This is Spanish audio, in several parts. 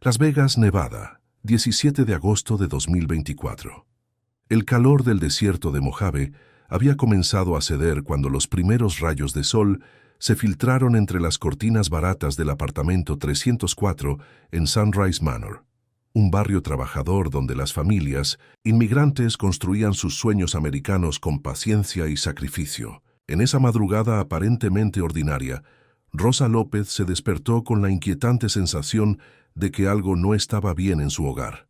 Las Vegas, Nevada, 17 de agosto de 2024. El calor del desierto de Mojave había comenzado a ceder cuando los primeros rayos de sol se filtraron entre las cortinas baratas del apartamento 304 en Sunrise Manor, un barrio trabajador donde las familias inmigrantes construían sus sueños americanos con paciencia y sacrificio. En esa madrugada aparentemente ordinaria, Rosa López se despertó con la inquietante sensación de que algo no estaba bien en su hogar.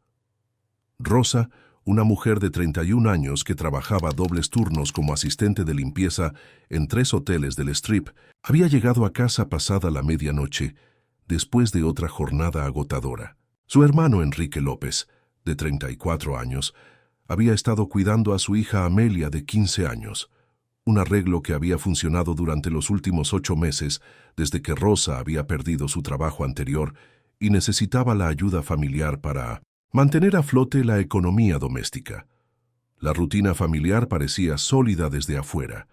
Rosa, una mujer de 31 años que trabajaba dobles turnos como asistente de limpieza en 3 hoteles del Strip, había llegado a casa pasada la medianoche, después de otra jornada agotadora. Su hermano Enrique López, de 34 años, había estado cuidando a su hija Amelia de 15 años, un arreglo que había funcionado durante los últimos 8 meses desde que Rosa había perdido su trabajo anterior y necesitaba la ayuda familiar para mantener a flote la economía doméstica. La rutina familiar parecía sólida desde afuera.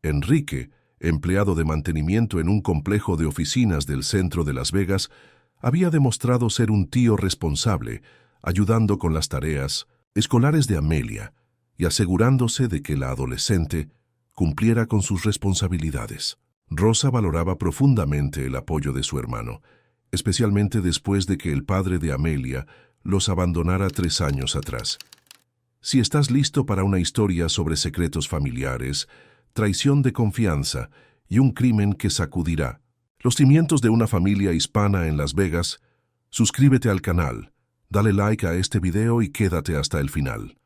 Enrique, empleado de mantenimiento en un complejo de oficinas del centro de Las Vegas, había demostrado ser un tío responsable, ayudando con las tareas escolares de Amelia y asegurándose de que la adolescente cumpliera con sus responsabilidades. Rosa valoraba profundamente el apoyo de su hermano, especialmente después de que el padre de Amelia los abandonara 3 años atrás. Si estás listo para una historia sobre secretos familiares, traición de confianza y un crimen que sacudirá los cimientos de una familia hispana en Las Vegas, suscríbete al canal, dale like a este video y quédate hasta el final.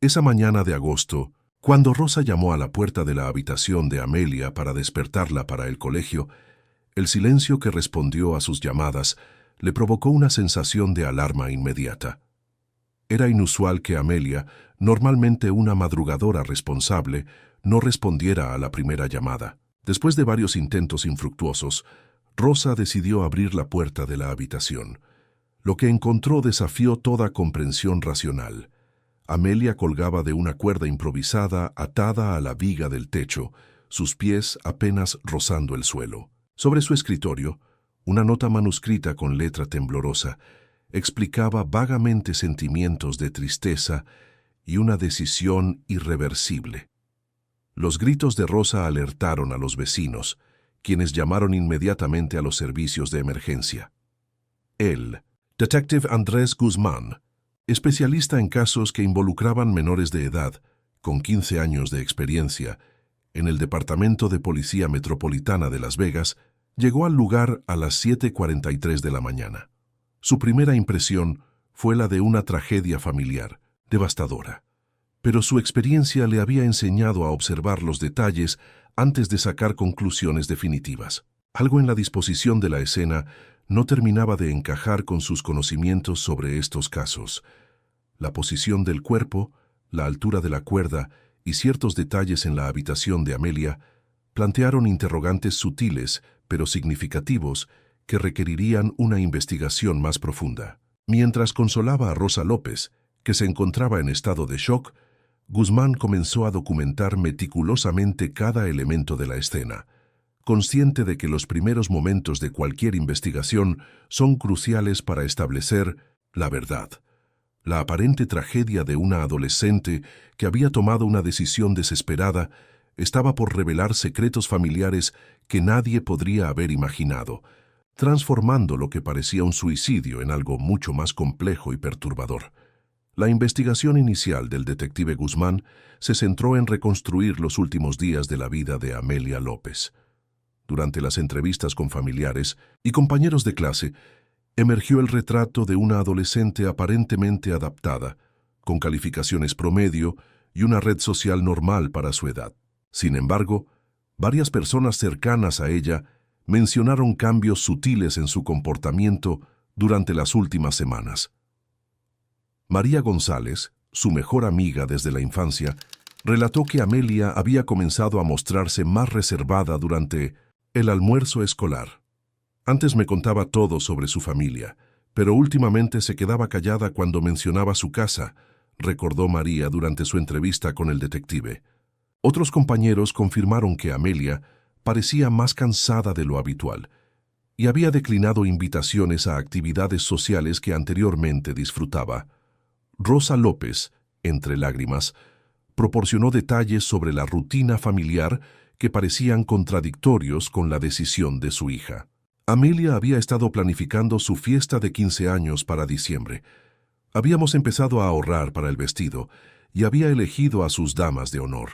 Esa mañana de agosto, cuando Rosa llamó a la puerta de la habitación de Amelia para despertarla para el colegio, el silencio que respondió a sus llamadas le provocó una sensación de alarma inmediata. Era inusual que Amelia, normalmente una madrugadora responsable, no respondiera a la primera llamada. Después de varios intentos infructuosos, Rosa decidió abrir la puerta de la habitación. Lo que encontró desafió toda comprensión racional. Amelia colgaba de una cuerda improvisada atada a la viga del techo, sus pies apenas rozando el suelo. Sobre su escritorio, una nota manuscrita con letra temblorosa explicaba vagamente sentimientos de tristeza y una decisión irreversible. Los gritos de Rosa alertaron a los vecinos, quienes llamaron inmediatamente a los servicios de emergencia. Él, Detective Andrés Guzmán, especialista en casos que involucraban menores de edad, con 15 años de experiencia, en el Departamento de Policía Metropolitana de Las Vegas, llegó al lugar a las 7:43 de la mañana. Su primera impresión fue la de una tragedia familiar, devastadora. Pero su experiencia le había enseñado a observar los detalles antes de sacar conclusiones definitivas. Algo en la disposición de la escena no terminaba de encajar con sus conocimientos sobre estos casos. La posición del cuerpo, la altura de la cuerda y ciertos detalles en la habitación de Amelia plantearon interrogantes sutiles pero significativos que requerirían una investigación más profunda. Mientras consolaba a Rosa López, que se encontraba en estado de shock, Guzmán comenzó a documentar meticulosamente cada elemento de la escena, consciente de que los primeros momentos de cualquier investigación son cruciales para establecer la verdad. La aparente tragedia de una adolescente que había tomado una decisión desesperada estaba por revelar secretos familiares que nadie podría haber imaginado, transformando lo que parecía un suicidio en algo mucho más complejo y perturbador. La investigación inicial del detective Guzmán se centró en reconstruir los últimos días de la vida de Amelia López. Durante las entrevistas con familiares y compañeros de clase, emergió el retrato de una adolescente aparentemente adaptada, con calificaciones promedio y una red social normal para su edad. Sin embargo, varias personas cercanas a ella mencionaron cambios sutiles en su comportamiento durante las últimas semanas. María González, su mejor amiga desde la infancia, relató que Amelia había comenzado a mostrarse más reservada durante el almuerzo escolar. Antes me contaba todo sobre su familia, pero últimamente se quedaba callada cuando mencionaba su casa, recordó María durante su entrevista con el detective. Otros compañeros confirmaron que Amelia parecía más cansada de lo habitual, y había declinado invitaciones a actividades sociales que anteriormente disfrutaba. Rosa López, entre lágrimas, proporcionó detalles sobre la rutina familiar que parecían contradictorios con la decisión de su hija. Amelia había estado planificando su fiesta de 15 años para diciembre. Habíamos empezado a ahorrar para el vestido y había elegido a sus damas de honor.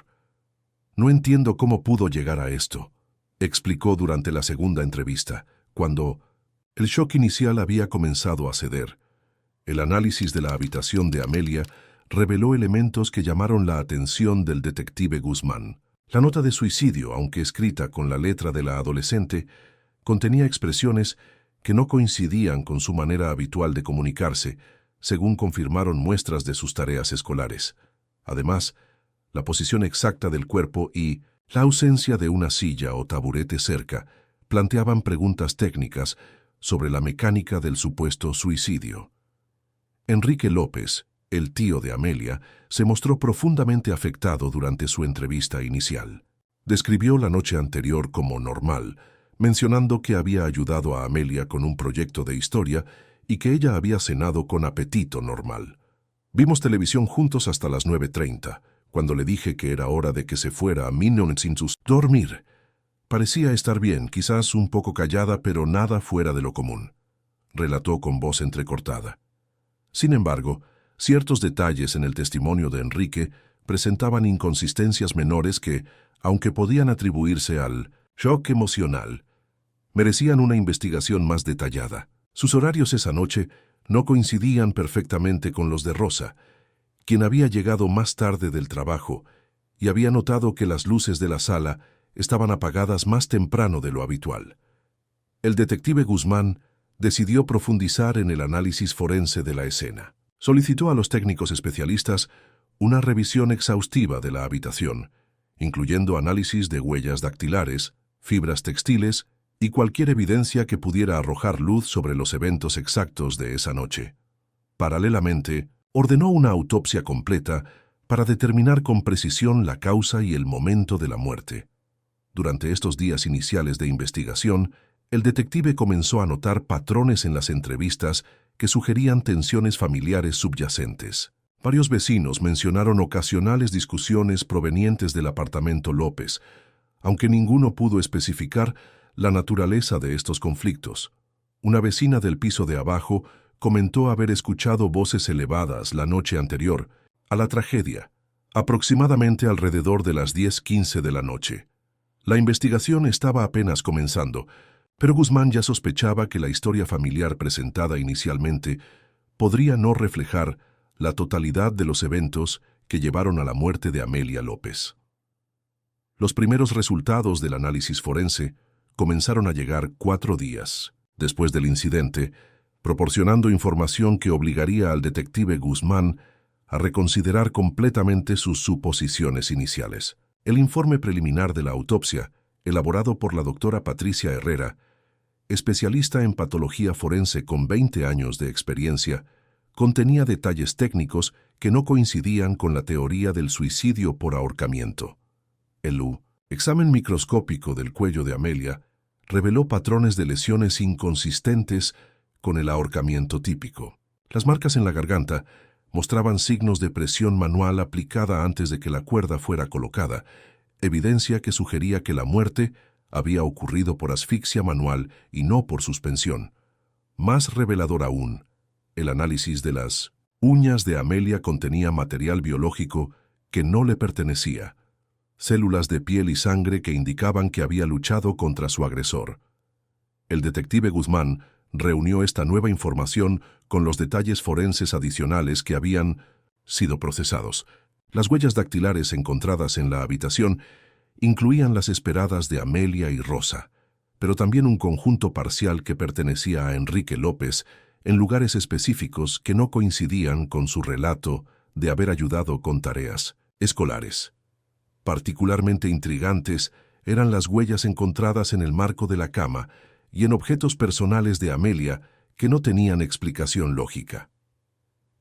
No entiendo cómo pudo llegar a esto, explicó durante la segunda entrevista, cuando el shock inicial había comenzado a ceder. El análisis de la habitación de Amelia reveló elementos que llamaron la atención del detective Guzmán. La nota de suicidio, aunque escrita con la letra de la adolescente, contenía expresiones que no coincidían con su manera habitual de comunicarse, según confirmaron muestras de sus tareas escolares. Además, la posición exacta del cuerpo y la ausencia de una silla o taburete cerca planteaban preguntas técnicas sobre la mecánica del supuesto suicidio. Enrique López, el tío de Amelia, se mostró profundamente afectado durante su entrevista inicial. Describió la noche anterior como normal, mencionando que había ayudado a Amelia con un proyecto de historia y que ella había cenado con apetito normal. Vimos televisión juntos hasta las 9:30, cuando le dije que era hora de que se fuera a dormir. Parecía estar bien, quizás un poco callada, pero nada fuera de lo común, relató con voz entrecortada. Sin embargo, ciertos detalles en el testimonio de Enrique presentaban inconsistencias menores que, aunque podían atribuirse al shock emocional, merecían una investigación más detallada. Sus horarios esa noche no coincidían perfectamente con los de Rosa, quien había llegado más tarde del trabajo y había notado que las luces de la sala estaban apagadas más temprano de lo habitual. El detective Guzmán decidió profundizar en el análisis forense de la escena. Solicitó a los técnicos especialistas una revisión exhaustiva de la habitación, incluyendo análisis de huellas dactilares, fibras textiles y cualquier evidencia que pudiera arrojar luz sobre los eventos exactos de esa noche. Paralelamente, ordenó una autopsia completa para determinar con precisión la causa y el momento de la muerte. Durante estos días iniciales de investigación, el detective comenzó a notar patrones en las entrevistas que sugerían tensiones familiares subyacentes. Varios vecinos mencionaron ocasionales discusiones provenientes del apartamento López, aunque ninguno pudo especificar la naturaleza de estos conflictos. Una vecina del piso de abajo comentó haber escuchado voces elevadas la noche anterior a la tragedia, aproximadamente alrededor de las 10:15 de la noche. La investigación estaba apenas comenzando, pero Guzmán ya sospechaba que la historia familiar presentada inicialmente podría no reflejar la totalidad de los eventos que llevaron a la muerte de Amelia López. Los primeros resultados del análisis forense comenzaron a llegar 4 días después del incidente, proporcionando información que obligaría al detective Guzmán a reconsiderar completamente sus suposiciones iniciales. El informe preliminar de la autopsia, elaborado por la doctora Patricia Herrera, especialista en patología forense con 20 años de experiencia, contenía detalles técnicos que no coincidían con la teoría del suicidio por ahorcamiento. El examen microscópico del cuello de Amelia reveló patrones de lesiones inconsistentes con el ahorcamiento típico. Las marcas en la garganta mostraban signos de presión manual aplicada antes de que la cuerda fuera colocada, evidencia que sugería que la muerte había ocurrido por asfixia manual y no por suspensión. Más revelador aún, el análisis de las uñas de Amelia contenía material biológico que no le pertenecía, células de piel y sangre que indicaban que había luchado contra su agresor. El detective Guzmán reunió esta nueva información con los detalles forenses adicionales que habían sido procesados. Las huellas dactilares encontradas en la habitación incluían las esperadas de Amelia y Rosa, pero también un conjunto parcial que pertenecía a Enrique López en lugares específicos que no coincidían con su relato de haber ayudado con tareas escolares. Particularmente intrigantes eran las huellas encontradas en el marco de la cama y en objetos personales de Amelia que no tenían explicación lógica.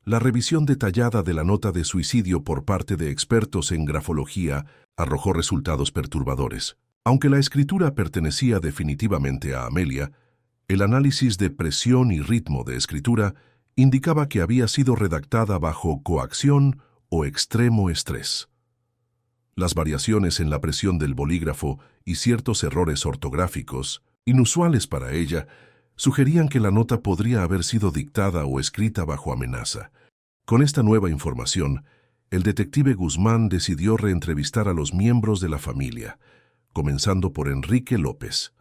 La revisión detallada de la nota de suicidio por parte de expertos en grafología arrojó resultados perturbadores. Aunque la escritura pertenecía definitivamente a Amelia, El análisis de presión y ritmo de escritura indicaba que había sido redactada bajo coacción o extremo estrés. Las variaciones en la presión del bolígrafo y ciertos errores ortográficos, inusuales para ella, sugerían que la nota podría haber sido dictada o escrita bajo amenaza. Con esta nueva información, el detective Guzmán decidió reentrevistar a los miembros de la familia, comenzando por Enrique López.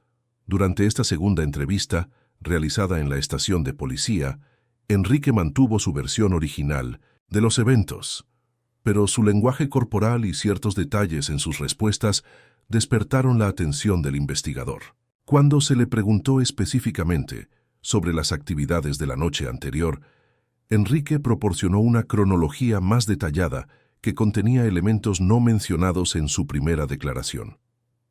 Durante esta segunda entrevista, realizada en la estación de policía, Enrique mantuvo su versión original de los eventos, pero su lenguaje corporal y ciertos detalles en sus respuestas despertaron la atención del investigador. Cuando se le preguntó específicamente sobre las actividades de la noche anterior, Enrique proporcionó una cronología más detallada que contenía elementos no mencionados en su primera declaración.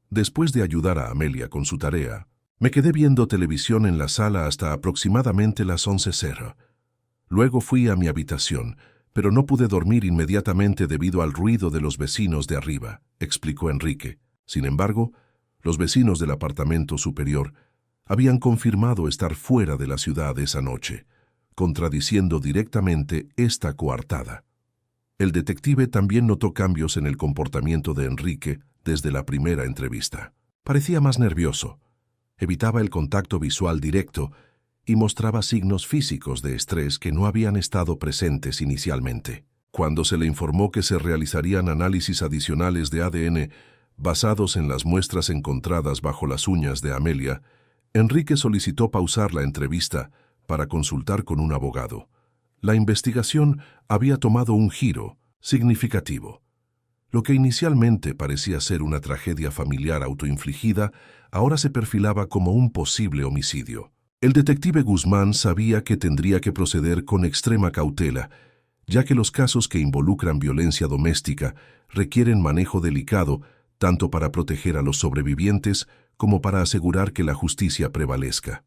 Después de ayudar a Amelia con su tarea, me quedé viendo televisión en la sala hasta aproximadamente las 11:00. Luego fui a mi habitación, pero no pude dormir inmediatamente debido al ruido de los vecinos de arriba, explicó Enrique. Sin embargo, los vecinos del apartamento superior habían confirmado estar fuera de la ciudad esa noche, contradiciendo directamente esta coartada. El detective también notó cambios en el comportamiento de Enrique desde la primera entrevista. Parecía más nervioso, evitaba el contacto visual directo y mostraba signos físicos de estrés que no habían estado presentes inicialmente. Cuando se le informó que se realizarían análisis adicionales de ADN basados en las muestras encontradas bajo las uñas de Amelia, Enrique solicitó pausar la entrevista para consultar con un abogado. La investigación había tomado un giro significativo. Lo que inicialmente parecía ser una tragedia familiar autoinfligida, ahora se perfilaba como un posible homicidio. El detective Guzmán sabía que tendría que proceder con extrema cautela, ya que los casos que involucran violencia doméstica requieren manejo delicado tanto para proteger a los sobrevivientes como para asegurar que la justicia prevalezca.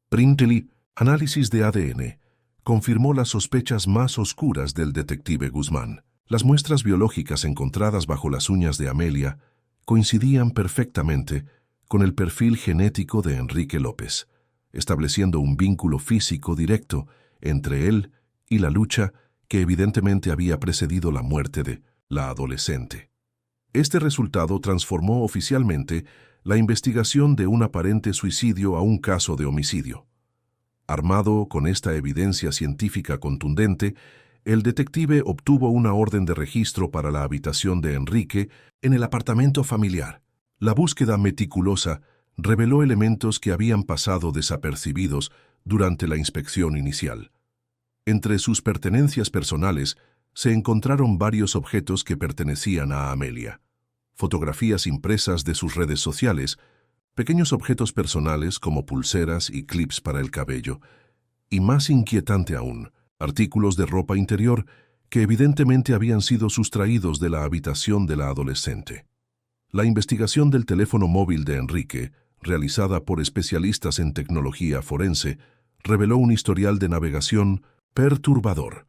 Printley, análisis de ADN, confirmó las sospechas más oscuras del detective Guzmán. Las muestras biológicas encontradas bajo las uñas de Amelia coincidían perfectamente con el perfil genético de Enrique López, estableciendo un vínculo físico directo entre él y la lucha que evidentemente había precedido la muerte de la adolescente. Este resultado transformó oficialmente la investigación de un aparente suicidio a un caso de homicidio. Armado con esta evidencia científica contundente, el detective obtuvo una orden de registro para la habitación de Enrique en el apartamento familiar. La búsqueda meticulosa reveló elementos que habían pasado desapercibidos durante la inspección inicial. Entre sus pertenencias personales se encontraron varios objetos que pertenecían a Amelia. Fotografías impresas de sus redes sociales, pequeños objetos personales como pulseras y clips para el cabello, y más inquietante aún, artículos de ropa interior que evidentemente habían sido sustraídos de la habitación de la adolescente. La investigación del teléfono móvil de Enrique, realizada por especialistas en tecnología forense, reveló un historial de navegación perturbador.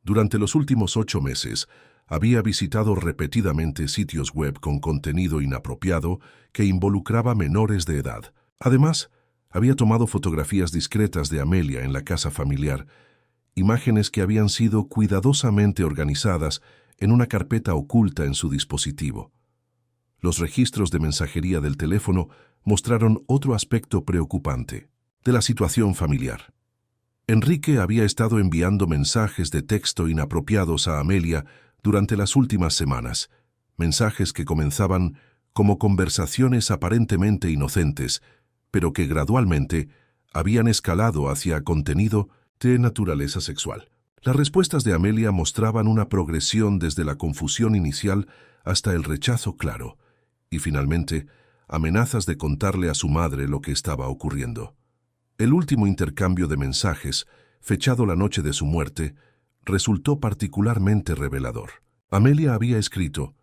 Durante los últimos 8 meses, había visitado repetidamente sitios web con contenido inapropiado que involucraba menores de edad. Además, había tomado fotografías discretas de Amelia en la casa familiar, imágenes que habían sido cuidadosamente organizadas en una carpeta oculta en su dispositivo. Los registros de mensajería del teléfono mostraron otro aspecto preocupante de la situación familiar. Enrique había estado enviando mensajes de texto inapropiados a Amelia durante las últimas semanas, mensajes que comenzaban como conversaciones aparentemente inocentes, pero que gradualmente habían escalado hacia contenido de naturaleza sexual. Las respuestas de Amelia mostraban una progresión desde la confusión inicial hasta el rechazo claro, y finalmente amenazas de contarle a su madre lo que estaba ocurriendo. El último intercambio de mensajes, fechado la noche de su muerte, resultó particularmente revelador. Amelia había escrito: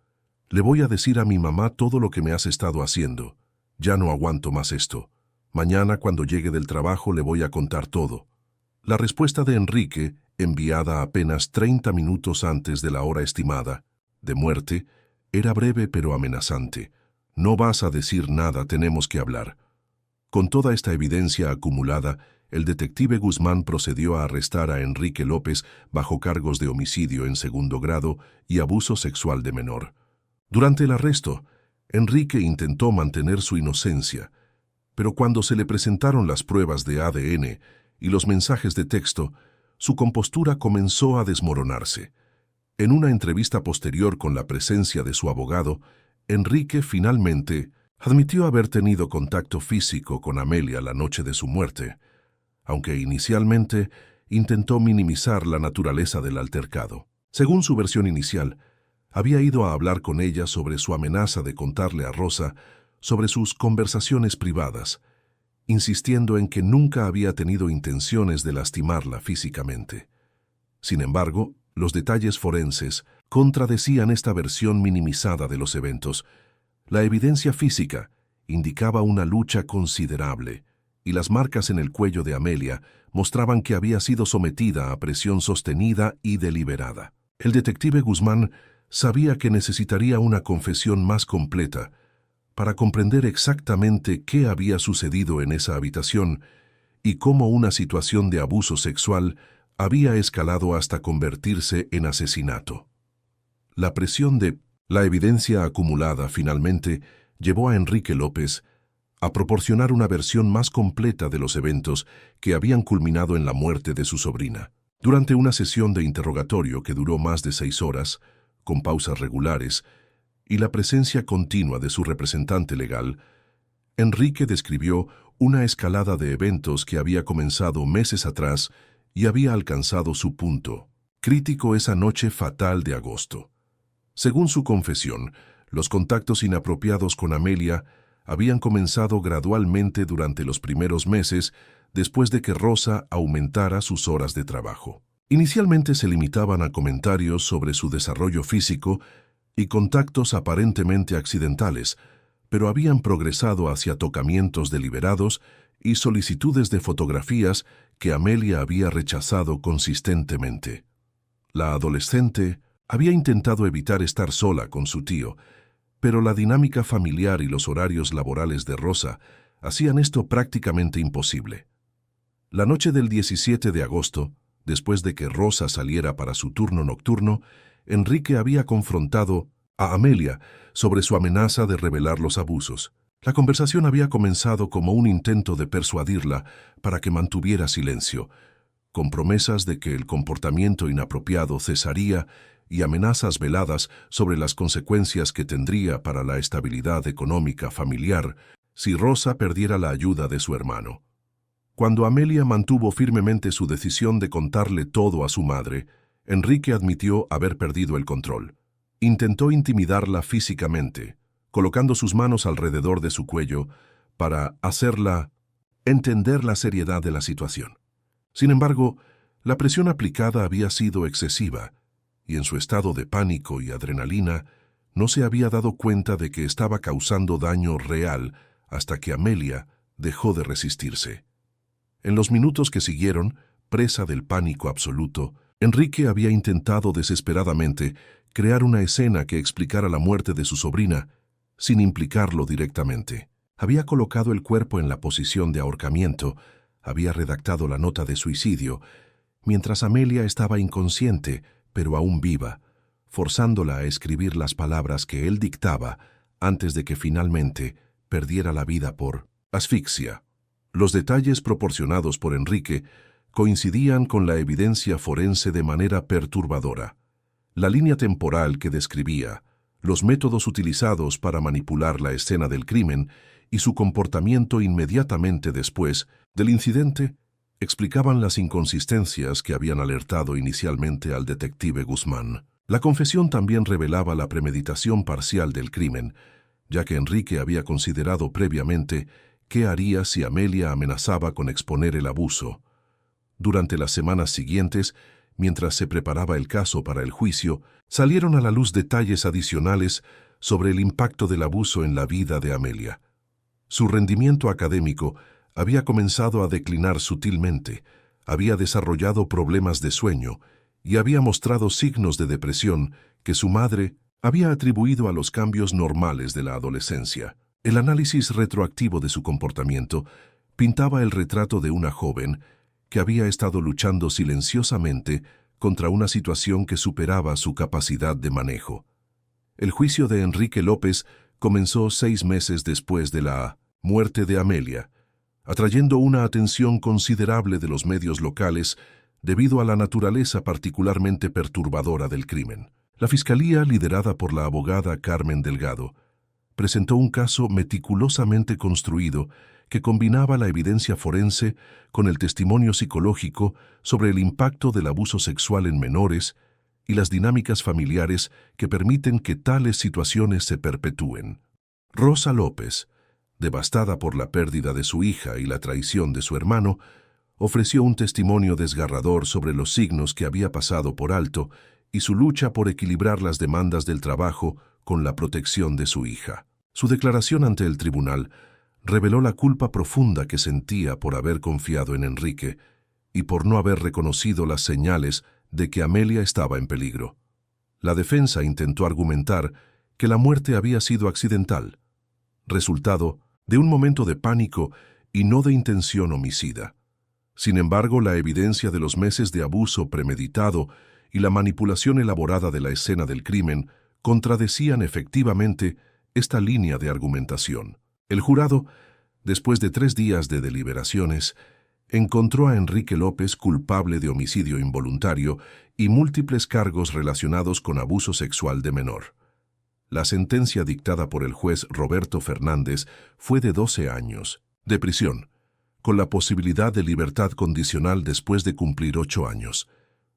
«Le voy a decir a mi mamá todo lo que me has estado haciendo. Ya no aguanto más esto. Mañana, cuando llegue del trabajo, le voy a contar todo». La respuesta de Enrique, enviada apenas 30 minutos antes de la hora estimada de muerte, era breve pero amenazante. «No vas a decir nada, tenemos que hablar. Con toda esta evidencia acumulada, el detective Guzmán procedió a arrestar a Enrique López bajo cargos de homicidio en segundo grado y abuso sexual de menor. Durante el arresto, Enrique intentó mantener su inocencia, pero cuando se le presentaron las pruebas de ADN y los mensajes de texto, su compostura comenzó a desmoronarse. En una entrevista posterior con la presencia de su abogado, Enrique finalmente admitió haber tenido contacto físico con Amelia la noche de su muerte, aunque inicialmente intentó minimizar la naturaleza del altercado. Según su versión inicial, había ido a hablar con ella sobre su amenaza de contarle a Rosa sobre sus conversaciones privadas, insistiendo en que nunca había tenido intenciones de lastimarla físicamente. Sin embargo, los detalles forenses contradecían esta versión minimizada de los eventos. La evidencia física indicaba una lucha considerable, y las marcas en el cuello de Amelia mostraban que había sido sometida a presión sostenida y deliberada. El detective Guzmán sabía que necesitaría una confesión más completa para comprender exactamente qué había sucedido en esa habitación y cómo una situación de abuso sexual había escalado hasta convertirse en asesinato. La presión de la evidencia acumulada finalmente llevó a Enrique López a proporcionar una versión más completa de los eventos que habían culminado en la muerte de su sobrina. Durante una sesión de interrogatorio que duró más de 6 horas, con pausas regulares, y la presencia continua de su representante legal, Enrique describió una escalada de eventos que había comenzado meses atrás y había alcanzado su punto crítico esa noche fatal de agosto. Según su confesión, los contactos inapropiados con Amelia habían comenzado gradualmente durante los primeros meses después de que Rosa aumentara sus horas de trabajo. Inicialmente se limitaban a comentarios sobre su desarrollo físico y contactos aparentemente accidentales, pero habían progresado hacia tocamientos deliberados y solicitudes de fotografías que Amelia había rechazado consistentemente. La adolescente había intentado evitar estar sola con su tío, pero la dinámica familiar y los horarios laborales de Rosa hacían esto prácticamente imposible. La noche del 17 de agosto, después de que Rosa saliera para su turno nocturno, Enrique había confrontado a Amelia sobre su amenaza de revelar los abusos. La conversación había comenzado como un intento de persuadirla para que mantuviera silencio, con promesas de que el comportamiento inapropiado cesaría y amenazas veladas sobre las consecuencias que tendría para la estabilidad económica familiar si Rosa perdiera la ayuda de su hermano. Cuando Amelia mantuvo firmemente su decisión de contarle todo a su madre, Enrique admitió haber perdido el control. Intentó intimidarla físicamente, colocando sus manos alrededor de su cuello para hacerla entender la seriedad de la situación. Sin embargo, la presión aplicada había sido excesiva, y en su estado de pánico y adrenalina no se había dado cuenta de que estaba causando daño real hasta que Amelia dejó de resistirse. En los minutos que siguieron, presa del pánico absoluto, Enrique había intentado desesperadamente crear una escena que explicara la muerte de su sobrina, sin implicarlo directamente. Había colocado el cuerpo en la posición de ahorcamiento, había redactado la nota de suicidio, mientras Amelia estaba inconsciente, pero aún viva, forzándola a escribir las palabras que él dictaba antes de que finalmente perdiera la vida por asfixia. Los detalles proporcionados por Enrique coincidían con la evidencia forense de manera perturbadora. La línea temporal que describía, los métodos utilizados para manipular la escena del crimen y su comportamiento inmediatamente después del incidente explicaban las inconsistencias que habían alertado inicialmente al detective Guzmán. La confesión también revelaba la premeditación parcial del crimen, ya que Enrique había considerado previamente qué haría si Amelia amenazaba con exponer el abuso. Durante las semanas siguientes, mientras se preparaba el caso para el juicio, salieron a la luz detalles adicionales sobre el impacto del abuso en la vida de Amelia. Su rendimiento académico había comenzado a declinar sutilmente, había desarrollado problemas de sueño y había mostrado signos de depresión que su madre había atribuido a los cambios normales de la adolescencia. El análisis retroactivo de su comportamiento pintaba el retrato de una joven que había estado luchando silenciosamente contra una situación que superaba su capacidad de manejo. El juicio de Enrique López comenzó 6 meses después de la muerte de Amelia, atrayendo una atención considerable de los medios locales debido a la naturaleza particularmente perturbadora del crimen. La Fiscalía, liderada por la abogada Carmen Delgado, presentó un caso meticulosamente construido que combinaba la evidencia forense con el testimonio psicológico sobre el impacto del abuso sexual en menores y las dinámicas familiares que permiten que tales situaciones se perpetúen. Rosa López, devastada por la pérdida de su hija y la traición de su hermano, ofreció un testimonio desgarrador sobre los signos que había pasado por alto y su lucha por equilibrar las demandas del trabajo con la protección de su hija. Su declaración ante el tribunal reveló la culpa profunda que sentía por haber confiado en Enrique y por no haber reconocido las señales de que Amelia estaba en peligro. La defensa intentó argumentar que la muerte había sido accidental, resultado de un momento de pánico y no de intención homicida. Sin embargo, la evidencia de los meses de abuso premeditado y la manipulación elaborada de la escena del crimen contradecían efectivamente esta línea de argumentación. El jurado, después de 3 días de deliberaciones, encontró a Enrique López culpable de homicidio involuntario y múltiples cargos relacionados con abuso sexual de menor. La sentencia dictada por el juez Roberto Fernández fue de 12 años de prisión, con la posibilidad de libertad condicional después de cumplir 8 años.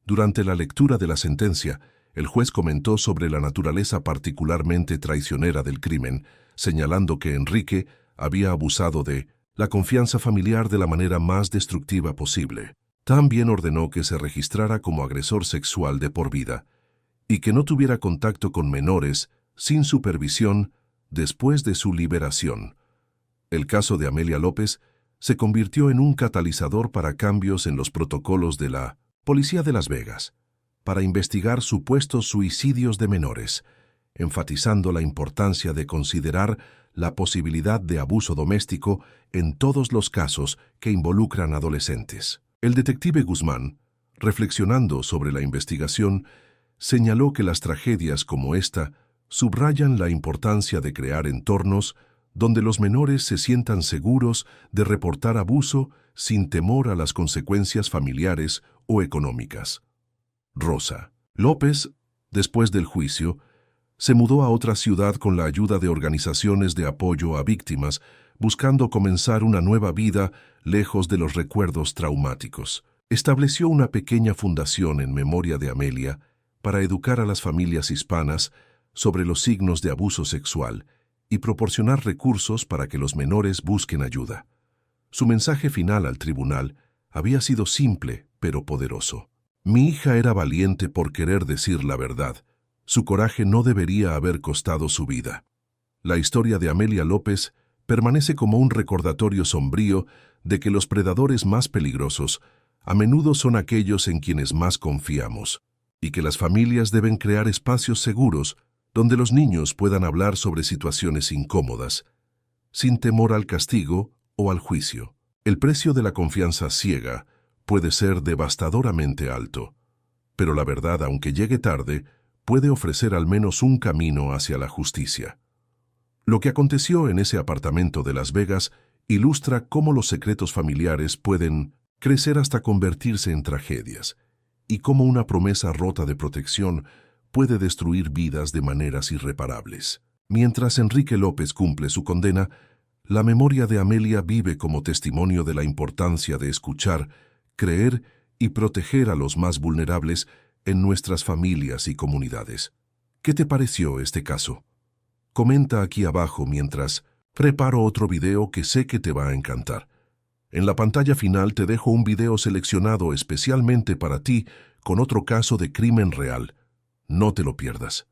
Durante la lectura de la sentencia, el juez comentó sobre la naturaleza particularmente traicionera del crimen, señalando que Enrique había abusado de la confianza familiar de la manera más destructiva posible. También ordenó que se registrara como agresor sexual de por vida y que no tuviera contacto con menores sin supervisión después de su liberación. El caso de Amelia López se convirtió en un catalizador para cambios en los protocolos de la Policía de Las Vegas para investigar supuestos suicidios de menores, enfatizando la importancia de considerar la posibilidad de abuso doméstico en todos los casos que involucran adolescentes. El detective Guzmán, reflexionando sobre la investigación, señaló que las tragedias como esta subrayan la importancia de crear entornos donde los menores se sientan seguros de reportar abuso sin temor a las consecuencias familiares o económicas. Rosa López, después del juicio, se mudó a otra ciudad con la ayuda de organizaciones de apoyo a víctimas, buscando comenzar una nueva vida lejos de los recuerdos traumáticos. Estableció una pequeña fundación en memoria de Amelia para educar a las familias hispanas sobre los signos de abuso sexual y proporcionar recursos para que los menores busquen ayuda. Su mensaje final al tribunal había sido simple, pero poderoso. Mi hija era valiente por querer decir la verdad. Su coraje no debería haber costado su vida. La historia de Amelia López permanece como un recordatorio sombrío de que los predadores más peligrosos a menudo son aquellos en quienes más confiamos, y que las familias deben crear espacios seguros donde los niños puedan hablar sobre situaciones incómodas, sin temor al castigo o al juicio. El precio de la confianza ciega puede ser devastadoramente alto, pero la verdad, aunque llegue tarde, puede ofrecer al menos un camino hacia la justicia. Lo que aconteció en ese apartamento de Las Vegas ilustra cómo los secretos familiares pueden crecer hasta convertirse en tragedias, y cómo una promesa rota de protección puede destruir vidas de maneras irreparables. Mientras Enrique López cumple su condena, la memoria de Amelia vive como testimonio de la importancia de escuchar, creer y proteger a los más vulnerables en nuestras familias y comunidades. ¿Qué te pareció este caso? Comenta aquí abajo mientras preparo otro video que sé que te va a encantar. En la pantalla final te dejo un video seleccionado especialmente para ti con otro caso de crimen real. No te lo pierdas.